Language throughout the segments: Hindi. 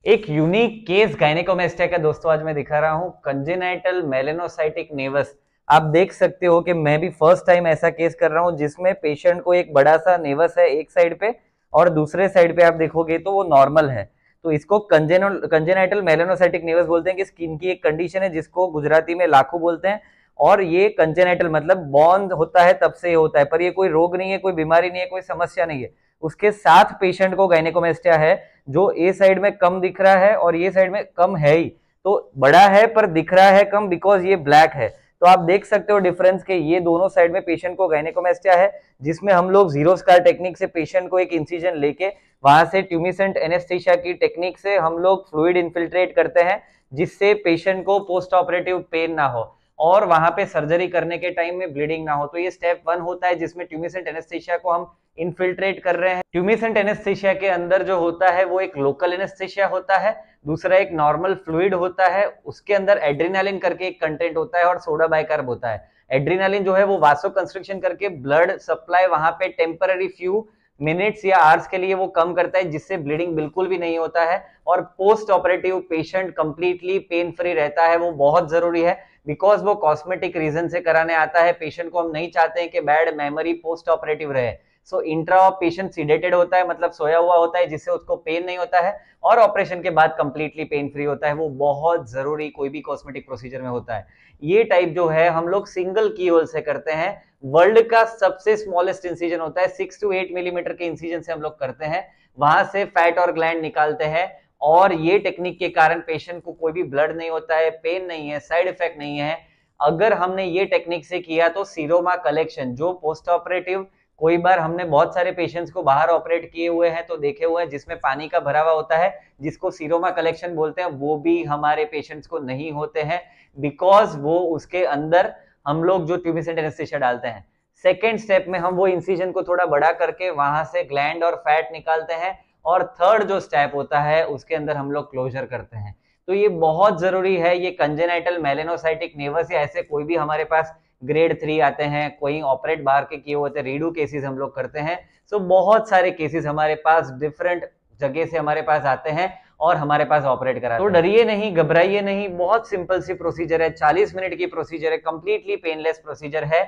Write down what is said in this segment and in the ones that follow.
एक यूनिक केस गायनेकोमेस्टिया का दोस्तों आज मैं दिखा रहा हूं, कंजेनाइटल मेलेनोसाइटिक नेवस। आप देख सकते हो कि मैं भी फर्स्ट टाइम ऐसा केस कर रहा हूं जिसमें पेशेंट को एक बड़ा सा नेवस है एक साइड पे और दूसरे साइड पे आप देखोगे तो वो नॉर्मल है। तो इसको कंजेनाइटल मेलेनोसाइटिक नेवस बोलते हैं कि स्किन की एक कंडीशन है जिसको गुजराती में लाखू बोलते हैं। और ये कंजेनाइटल मतलब बॉर्न होता है तब से होता है, पर ये कोई रोग नहीं है, कोई बीमारी नहीं है, कोई समस्या नहीं है। उसके साथ पेशेंट को गायनेकोमेस्टिया है जो ए साइड में कम दिख रहा है और ये साइड में कम है ही। तो बड़ा है पर दिख रहा है कम बिकॉज ये ब्लैक है। तो आप देख सकते हो डिफरेंस के ये दोनों साइड में पेशेंट को गायनेकोमेस्टिया है, जिसमें हम लोग जीरो स्कार टेक्निक से पेशेंट को एक इंसिजन लेके वहां से ट्यूमिसेंट एनेस्थीसिया की टेक्निक से हम लोग फ्लूइड इन्फिल्ट्रेट करते हैं, जिससे पेशेंट को पोस्ट ऑपरेटिव पेन ना हो और वहां पे सर्जरी करने के टाइम में ब्लीडिंग ना हो। तो ये स्टेप 1 होता है जिसमें ट्यूमिसेंट एनेस्थीसिया को हम इन्फिल्ट्रेट कर रहे हैं। ट्यूमिसेंट एनेस्थीसिया के अंदर जो होता है वो एक लोकल एनेस्थीसिया होता है, दूसरा एक नॉर्मल फ्लूइड होता है, उसके अंदर एड्रेनालिन करके एक कंटेंट होता है और सोडा बाइकार्ब होता है। एड्रेनालिन जो है वो वासो कंस्ट्रिक्शन करके ब्लड सप्लाई वहां पे टेम्पररी फ्यू मिनट्स या आवर्स के लिए वो कम करता है, जिससे ब्लीडिंग बिल्कुल भी नहीं होता है और post operative patient completely pain free रहता है। वो बहुत जरूरी है बिकॉज वो कॉस्मेटिक रीजन से कराने आता है। पेशेंट को हम नहीं चाहते हैं कि बैड मेमोरी पोस्ट ऑपरेटिव रहे। सो इंट्रा पेशेंट सीडेटेड होता है, मतलब सोया हुआ होता है, जिससे उसको पेन नहीं होता है और ऑपरेशन के बाद कंप्लीटली पेन फ्री होता है। वो बहुत जरूरी कोई भी कॉस्मेटिक प्रोसीजर में होता है। ये टाइप जो है हम लोग सिंगल की होल से करते हैं। वर्ल्ड का सबसे स्मॉलेस्ट इंसिजन होता है 6 to 8 मिलीमीटर के इंसिजन से हम लोग करते हैं, वहां से फैट और ग्लैंड निकालते हैं और ये टेक्निक के कारण पेशेंट को कोई भी ब्लड नहीं होता है, पेन नहीं है, साइड इफेक्ट नहीं है। अगर हमने ये टेक्निक से किया तो सीरोमा कलेक्शन जो पोस्ट ऑपरेटिव, कोई बार हमने बहुत सारे पेशेंट्स को बाहर ऑपरेट किए हुए हैं तो देखे हुए हैं जिसमें पानी का भरा हुआ होता है, जिसको सीरोमा कलेक्शन बोलते हैं, वो भी हमारे पेशेंट्स को नहीं होते हैं बिकॉज वो उसके अंदर हम लोग जो ट्यूबिसेंट एनेस्थीसिया डालते हैं। सेकेंड स्टेप में हम वो इंसिजन को थोड़ा बड़ा करके वहां से ग्लैंड और फैट निकालते हैं और थर्ड जो स्टेप होता है उसके अंदर हम लोग क्लोजर करते हैं। तो ये बहुत जरूरी है। ये कंजेनाइटल मेलेनोसाइटिक नेवस या ऐसे कोई भी हमारे पास ग्रेड 3 आते हैं, कोई ऑपरेट बाहर के किए होते हैं, रीडू केसेस हम लोग करते हैं। सो बहुत सारे केसेस हमारे पास डिफरेंट जगह से हमारे पास आते हैं और हमारे पास ऑपरेट कराते हैं। तो डरिए नहीं, घबराइए नहीं, बहुत सिंपल सी प्रोसीजर है, 40 मिनट की प्रोसीजर है, कंप्लीटली पेनलेस प्रोसीजर है।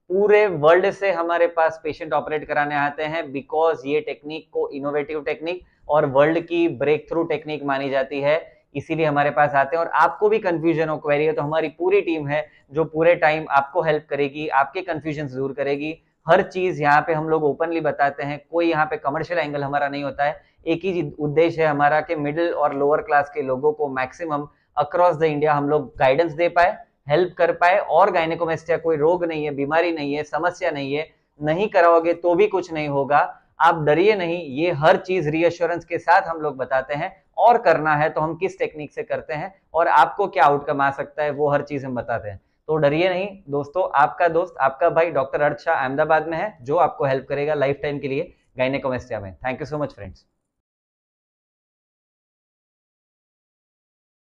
पूरे वर्ल्ड से हमारे पास पेशेंट ऑपरेट कराने आते हैं बिकॉज ये टेक्निक को इनोवेटिव टेक्निक और वर्ल्ड की ब्रेक थ्रू टेक्निक मानी जाती है, इसीलिए हमारे पास आते हैं। और आपको भी कंफ्यूजन हो, क्वेरी है, तो हमारी पूरी टीम है जो पूरे टाइम आपको हेल्प करेगी, आपके कंफ्यूजन दूर करेगी। हर चीज यहाँ पे हम लोग ओपनली बताते हैं, कोई यहाँ पे कमर्शियल एंगल हमारा नहीं होता है। एक ही उद्देश्य है हमारा कि मिडिल और लोअर क्लास के लोगों को मैक्सिमम अक्रॉस द इंडिया हम लोग गाइडेंस दे पाए, हेल्प कर पाए। और गायनेकोमेस्टिया कोई रोग नहीं है, बीमारी नहीं है, समस्या नहीं है, नहीं कराओगे तो भी कुछ नहीं होगा। आप डरिए नहीं, ये हर चीज रीअश्योरेंस के साथ हम लोग बताते हैं और करना है तो हम किस टेक्निक से करते हैं और आपको क्या आउटकम आ सकता है वो हर चीज हम बताते हैं। तो डरिए नहीं दोस्तों, आपका दोस्त आपका भाई डॉक्टर अर्थ शाह अहमदाबाद में है जो आपको हेल्प करेगा लाइफ टाइम के लिए गायनेकोमेस्टिया में। Thank you so much friends.